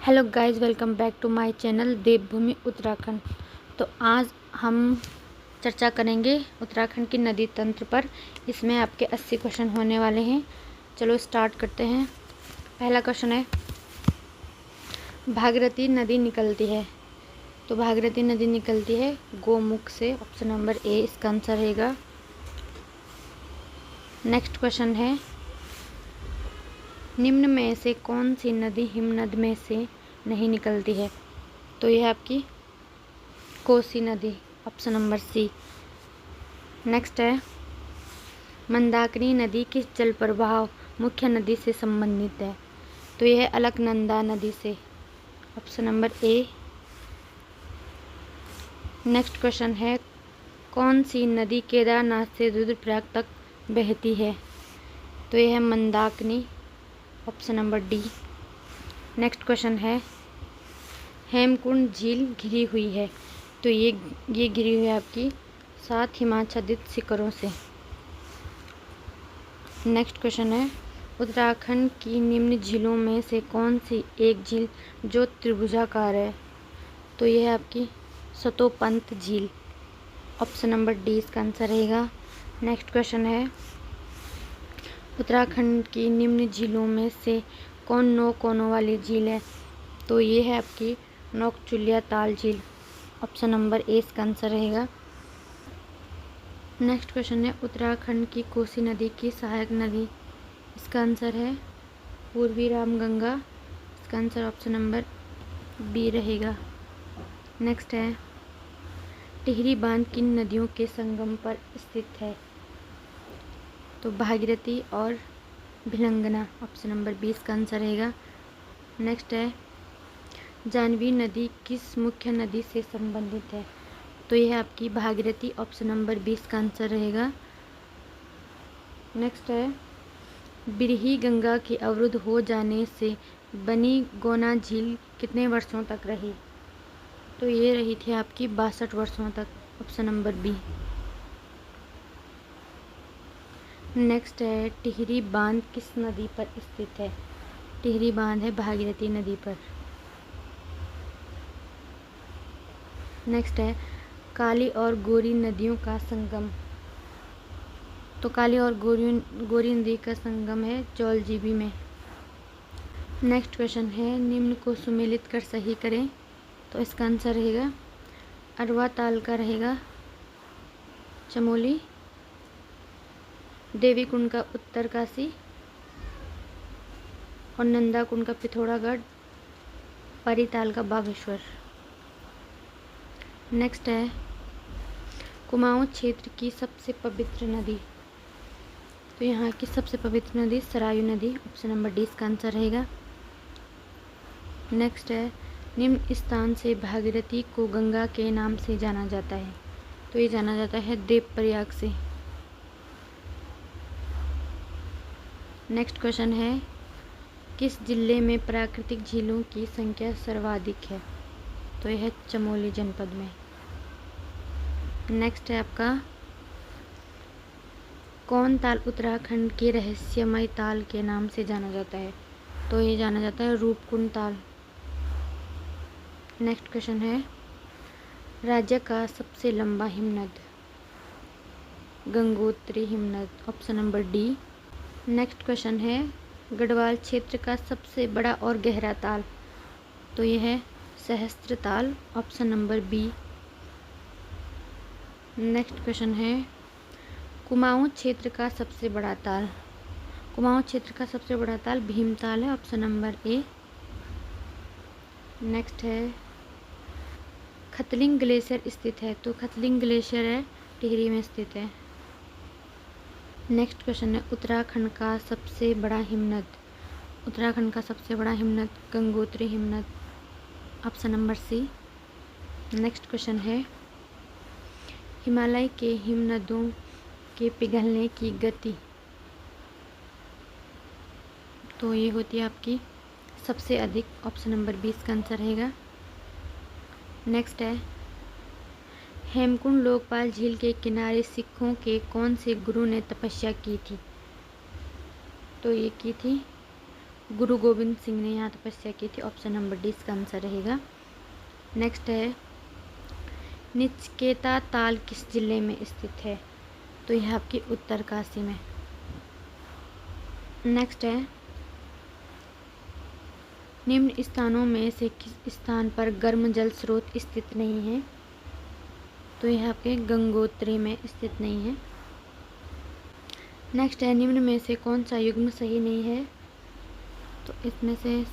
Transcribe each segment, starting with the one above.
Hello guys, welcome back to my channel Devbhoomi Uttarakhand. तो आज हम चर्चा करेंगे उत्तराखंड की नदी तंत्र पर। इसमें आपके 80 क्वेश्चन होने वाले हैं। चलो स्टार्ट करते हैं। पहला क्वेश्चन है, भागीरथी नदी निकलती है। तो भागीरथी नदी निकलती है गोमुख से। ऑप्शन नंबर ए इसका आंसर रहेगा। नेक्स्ट क्वेश्चन है, निम्न में से कौन सी नदी हिमनद में से नहीं निकलती है? तो यह आपकी कोसी नदी। Option number C. नेक्स्ट है, मंदाकिनी नदी किस जल प्रवाह मुख्य नदी से संबंधित है? तो यह है अलकनंदा नदी से। Option number A. Next question है, कौन सी नदी केदारनाथ से रुद्रप्रयाग तक बहती है? तो यह है Mandakini. Option number D. Next question है, हेमकुंड झील घिरी हुई है। तो ये घिरी हुई है आपकी 7 हिमाच्छादित शिखरों से। नेक्स्ट क्वेश्चन है, उत्तराखंड की निम्न झीलों में से कौन सी एक झील जो त्रिभुजाकार है? तो यह है आपकी सतोपंत झील। ऑप्शन नंबर डी इसका आंसर रहेगा। नेक्स्ट क्वेश्चन है, उत्तराखंड की निम्न झीलों में से कौन 9 कोनों वाली झील है? तो ये है आपकी नोकचुलिया ताल झील। ऑप्शन नंबर ए इसका आंसर रहेगा। नेक्स्ट क्वेश्चन है, उत्तराखंड की कोसी नदी की सहायक नदी। इसका आंसर है पूर्वी रामगंगा। इसका आंसर ऑप्शन नंबर बी रहेगा। नेक्स्ट है, टिहरी बांध किन नदियों के संगम पर स्थित है? तो भागीरथी और भिलंगना। ऑप्शन नंबर 20 का आंसर रहेगा। नेक्स्ट है, जाह्नवी नदी किस मुख्य नदी से संबंधित है? तो यह आपकी भागीरथी। ऑप्शन नंबर 20 का आंसर रहेगा। नेक्स्ट है, बिरही गंगा के अवरुद्ध हो जाने से बनी गोना झील कितने वर्षों तक रही? तो ये रही थी आपकी 62 वर्षों तक। Option number B. नेक्स्ट है, टिहरी बांध किस नदी पर स्थित है? टिहरी बांध है भागीरथी नदी पर। नेक्स्ट है, काली और गोरी नदियों का संगम। तो काली और गोरी नदी का संगम है जौलजीबी में। नेक्स्ट क्वेश्चन है, निम्न को सुमेलित कर सही करें। तो इसका आंसर रहेगा अरवा ताल का रहेगा चमोली, देवी कुंड का उत्तरकाशी और नंदा कुंड का पिथौरागढ़, परिताल का बागेश्वर। नेक्स्ट है, कुमाऊं क्षेत्र की सबसे पवित्र नदी। तो यहाँ की सबसे पवित्र नदी सरायू नदी। ऑप्शन नंबर डी इसका आंसर रहेगा। नेक्स्ट है, निम्न स्थान से भागीरथी को गंगा के नाम से जाना जाता है। तो ये जाना जाता है देवप्रयाग से। नेक्स्ट क्वेश्चन है, किस जिले में प्राकृतिक झीलों की संख्या सर्वाधिक है? तो यह है चमोली जनपद में। नेक्स्ट है आपका, कौन ताल उत्तराखंड के रहस्यमय ताल के नाम से जाना जाता है? तो ये जाना जाता है रूपकुंड ताल। नेक्स्ट क्वेश्चन है, राज्य का सबसे लंबा हिमनद। गंगोत्री हिमनद। Option number D. Next question है, गढ़वाल क्षेत्र का सबसे बड़ा और गहरा ताल। तो यह है Sahastra Tal. Option number B. Next question है, कुमाऊं क्षेत्र का सबसे बड़ा ताल। कुमाऊं क्षेत्र का सबसे बड़ा ताल भीमताल है। Option number A. नेक्स्ट है, खतलिंग ग्लेशियर स्थित है। तो खतलिंग ग्लेशियर है टिहरी में स्थित है। नेक्स्ट क्वेश्चन है, उत्तराखंड का सबसे बड़ा हिमनद। उत्तराखंड का सबसे बड़ा हिमनद गंगोत्री हिमनद। Option number C. Next question है, हिमालय के हिमनदों के पिघलने की गति। तो ये होती है आपकी सबसे अधिक। ऑप्शन नंबर 20 का आंसर रहेगा। नेक्स्ट है, हेमकुंड लोकपाल झील के किनारे सिखों के कौन से गुरु ने तपस्या की थी? तो ये की थी गुरु गोविंद सिंह ने यहाँ तपस्या की थी। ऑप्शन नंबर डी इसका आंसर रहेगा। नेक्स्ट है निचकेता ताल किस जिले में स्थित है? तो यह आपकी उत्तरकाशी में। नेक्स्ट है निम्न स्थानों में से किस स्थान पर गर्म जल स्रोत स्थित नहीं है? तो यह आपके गंगोत्री में स्थित नहीं है। नेक्स्ट है निम्न में से कौन सा युग्म सही नहीं है? तो इसमें से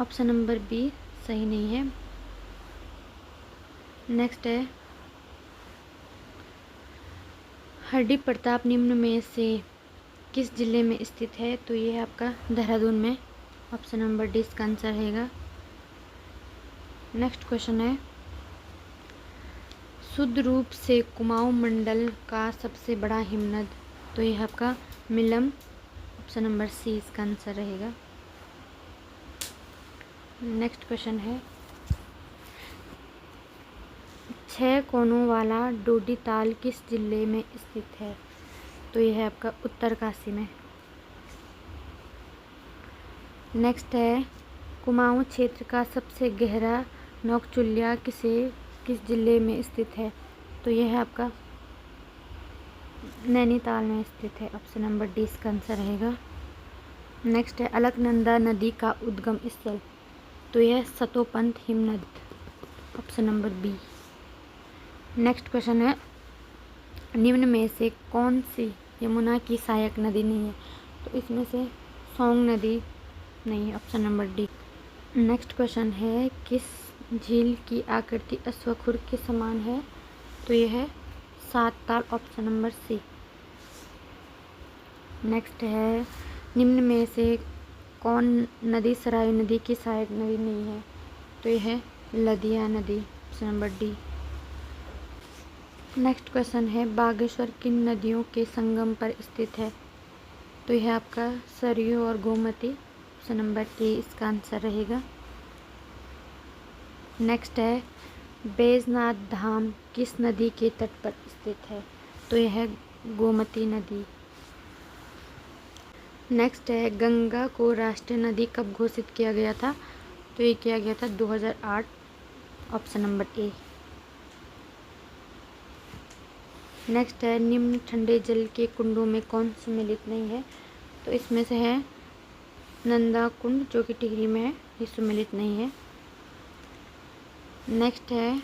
ऑप्शन नंबर बी सही नहीं है। नेक्स्ट है हरडी प्रताप निम्न में से किस जिले में स्थित है? तो ये है आपका देहरादून में। ऑप्शन नंबर डी इसका आंसर रहेगा। नेक्स्ट क्वेश्चन है शुद्ध रूप से कुमाऊं मंडल का सबसे बड़ा हिमनद? तो यह आपका मिलम। ऑप्शन नंबर सी इसका आंसर रहेगा। नेक्स्ट क्वेश्चन है 6 कोनों वाला डोडी ताल किस जिले में स्थित है? तो यह है आपका उत्तरकाशी में। नेक्स्ट है कुमाऊं क्षेत्र का सबसे गहरा नौकचुलिया किस जिले में स्थित है? तो यह है आपका नैनीताल में स्थित है। ऑप्शन नंबर डी इसका आंसर रहेगा। नेक्स्ट है अलकनंदा नदी का उद्गम स्थल? तो यह सतोपंथ हिमनद। Option number B. Next question है निम्न में से कौन सी यमुना की सहायक नदी नहीं है? तो इसमें से सोंग नदी नहीं है। Option number D. Next question है किस झील की आकृति अश्वखुर के समान है? तो यह है 7 ताल। Option number C. नेक्स्ट है निम्न में से कौन नदी सरायू नदी की सहायक नदी नहीं है? तो यह है लदिया नदी। Option number D. Next question है बागेश्वर किन नदियों के संगम पर स्थित है? तो यह आपका सरयू और गोमती। ऑप्शन नंबर ए इसका आंसर रहेगा। नेक्स्ट है बैजनाथ धाम किस नदी के तट पर स्थित है? तो यह है गोमती नदी। नेक्स्ट है गंगा को राष्ट्रीय नदी कब घोषित किया गया था? तो ये किया गया था 2008। Option number A. नेक्स्ट है निम्न ठंडे जल के कुंडों में कौन सम्मिलित नहीं है? तो इसमें से है नंदा कुंड जो कि टिहरी में है, ये सम्मिलित नहीं है। नेक्स्ट है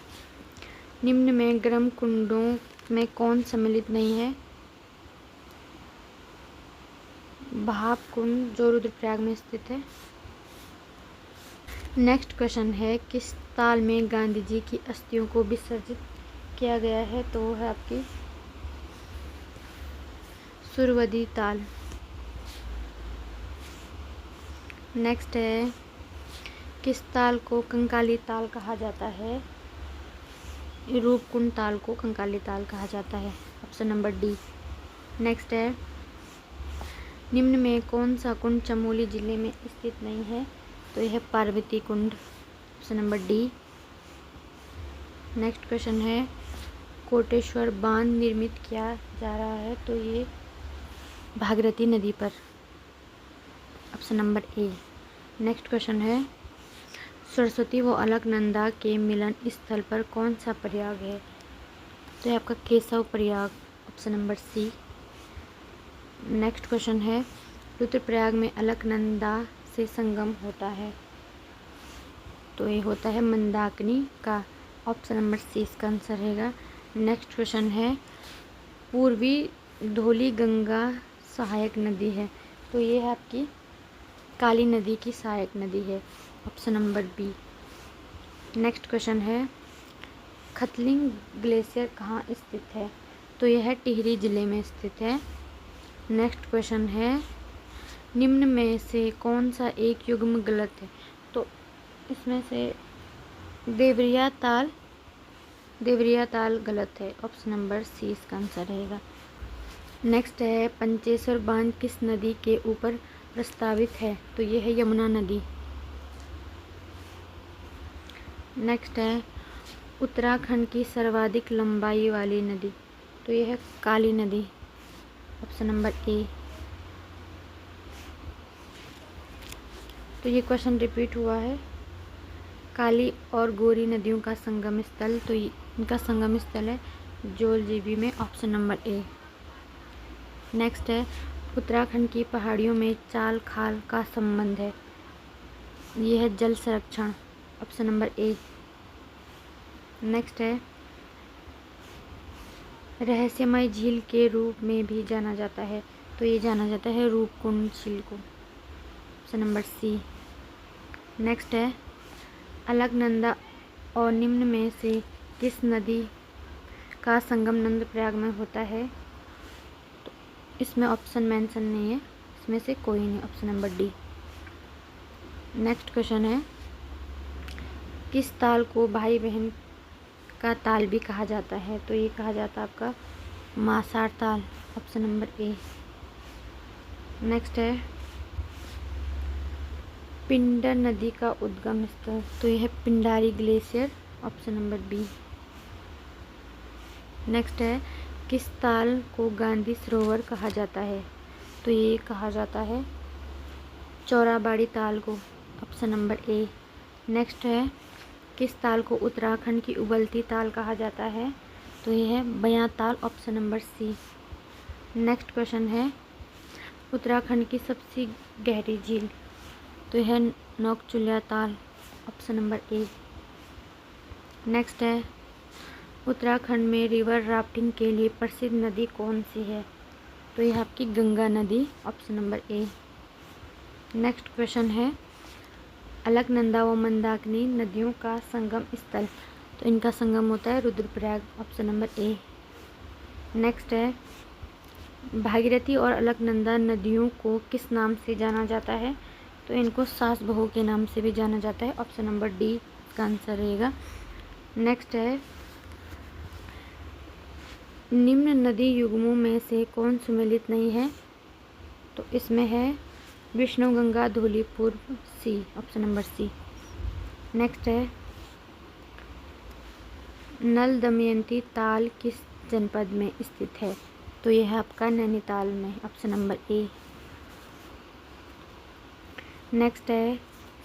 निम्न में गर्म कुंडों में कौन सम्मिलित नहीं है? भाप कुंड जो रुद्रप्रयाग में स्थित है। नेक्स्ट क्वेश्चन है किस ताल में गांधी जी की अस्थियों को विसर्जित किया गया है? तो वो है आपकी सुरवदी ताल। नेक्स्ट है किस ताल को कंकाली ताल कहा जाता है? रूपकुंड ताल को कंकाली ताल कहा जाता है। Option number D. नेक्स्ट है निम्न में कौन सा कुंड चमोली जिले में स्थित नहीं है? तो यह Parvati Kund. Option number D. Next question है कोटेश्वर बांध निर्मित किया जा रहा है? तो ये भागीरथी नदी पर। Option number A. Next question है सरस्वती व अलकनंदा के मिलन स्थल पर कौन सा प्रयाग है? तो ये आपका Keshav Prayag. Option number C. Next question है रुद्रप्रयाग में अलकनंदा से संगम होता है? तो ये होता है मंदाकिनी का। ऑप्शन नंबर सी इसका आंसर रहेगा। नेक्स्ट क्वेश्चन है पूर्वी धौली गंगा सहायक नदी है? तो ये है आपकी काली नदी की सहायक नदी है। Option number B. Next question है खतलिंग ग्लेशियर कहाँ स्थित है? तो यह है टिहरी जिले में स्थित है। नेक्स्ट क्वेश्चन है निम्न में से कौन सा एक युग्म गलत है? तो इसमें से देवरिया ताल गलत है। ऑप्शन नंबर सी इसका आंसर रहेगा। नेक्स्ट है पंचेश्वर बांध किस नदी के ऊपर प्रस्तावित है? तो ये है यमुना नदी। नेक्स्ट है उत्तराखंड की सर्वाधिक लंबाई वाली नदी? तो यह है काली नदी। Option number A. तो ये क्वेश्चन रिपीट हुआ है। काली और गोरी नदियों का संगम स्थल, तो इनका संगम स्थल है जोलजीबी में, ऑप्शन नंबर ए। नेक्स्ट है उत्तराखंड की पहाड़ियों में चाल खाल का संबंध है, ये है जल संरक्षण, ऑप्शन नंबर ए। नेक्स्ट है रहस्यमय झील के रूप में भी जाना जाता है, तो ये जाना जाता है रूपकुंड झील को, ऑप्शन नंबर सी। नेक्स्ट है अलकनंदा और निम्न में से किस नदी का संगम नंदप्रयाग में होता है, तो इसमें ऑप्शन मेंशन नहीं है, इसमें से कोई नहीं, option number D. Next question है किस ताल को भाई बहन का ताल भी कहा जाता है, तो ये कहा जाता है आपका मासार ताल, ऑप्शन नंबर ए। नेक्स्ट है पिंडर नदी का उद्गम स्थल, तो यह है Pindari glacier, option number B. Next है किस ताल को गांधी सरोवर कहा जाता है, तो ये कहा जाता है चौराबाड़ी ताल को, ऑप्शन नंबर ए। नेक्स्ट है किस ताल को उत्तराखंड की उबलती ताल कहा जाता है, तो ये है Bayan Tal, option number C. Next question है उत्तराखंड की सबसे गहरी झील, तो यह नोकचुलिया ताल, ऑप्शन नंबर ए। नेक्स्ट है उत्तराखंड में रिवर राफ्टिंग के लिए प्रसिद्ध नदी कौन सी है, तो यह आपकी गंगा नदी, option number A. Next question है अलकनंदा व मंदाकिनी नदियों का संगम स्थल, तो इनका संगम होता है Rudraprayag, option number A. Next है भागीरथी और अलकनंदा नदियों को किस नाम से जाना जाता है, तो इनको सास बहू के नाम से भी जाना जाता है, ऑप्शन नंबर डी इसका आंसर रहेगा। नेक्स्ट है निम्न नदी युग्मों में से कौन सुमेलित नहीं है, तो इसमें है विष्णु गंगा धौलीपुर, सी, ऑप्शन नंबर सी। नेक्स्ट है नल दमयंती ताल किस जनपद में स्थित है, तो यह है आपका नैनीताल में, ऑप्शन नंबर ए। नेक्स्ट है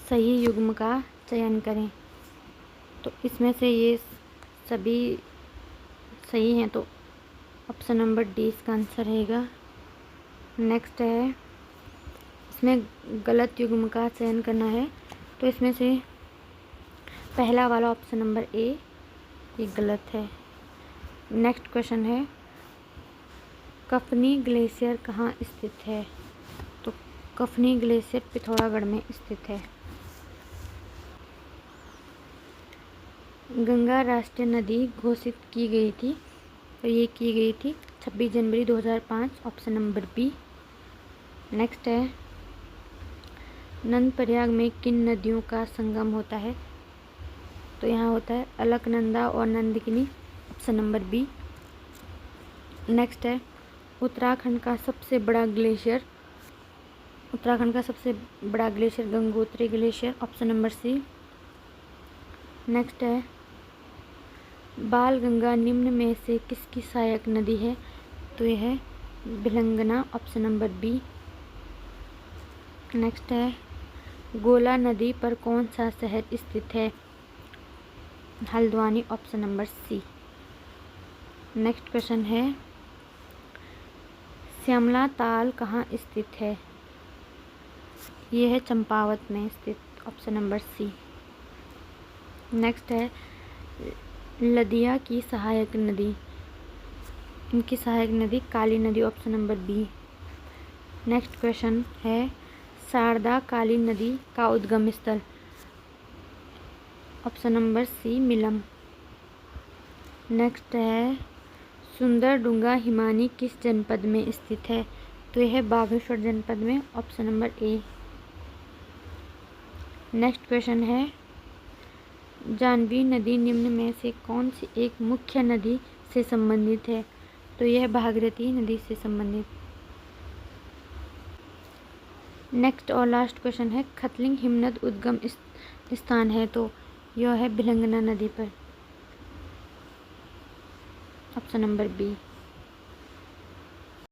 सही युग्म का चयन करें, तो इसमें से ये सभी सही हैं, तो ऑप्शन नंबर डी इसका आंसर रहेगा। नेक्स्ट है इसमें गलत युग्म का चयन करना है, तो इसमें से पहला वाला ऑप्शन नंबर ए ये गलत है। नेक्स्ट क्वेश्चन है कफनी ग्लेशियर कहाँ स्थित है, तो कफनी ग्लेशियर पिथौरागढ़ में स्थित है। गंगा राष्ट्रीय नदी घोषित की गई थी, तो ये की गई थी 26 जनवरी 2005, ऑप्शन नंबर बी। नेक्स्ट है नंदप्रयाग में किन नदियों का संगम होता है, तो यहाँ होता है अलकनंदा और Nandakini, option number B. Next है उत्तराखंड का सबसे बड़ा glacier Gangotri glacier, option number C. Next है बाल गंगा निम्न में से किसकी सहायक नदी है, तो यह है Bhilangana, option number B. Next है गोला नदी पर कौन सा शहर स्थित है, Haldwani, option number C. Next question है श्यामला ताल कहाँ स्थित है, ये है चंपावत में स्थित, ऑप्शन नंबर सी। नेक्स्ट है लदिया की सहायक नदी, इनकी सहायक नदी काली नदी, option number B. Next question है शारदा काली नदी का उद्गम स्थल, option number C Milam. Next है सुंदर डूंगा हिमानी किस जनपद में स्थित है, तो यह है बागेश्वर जनपद में, option number A. Next question है जानवी नदी निम्न में से कौन सी एक मुख्य नदी से संबंधित है, तो यह भागीरथी नदी से संबंधित। नेक्स्ट और लास्ट क्वेश्चन है खतलिंग हिमनद उद्गम स्थान है, तो यह है भिलंगना नदी पर, ऑप्शन नंबर बी।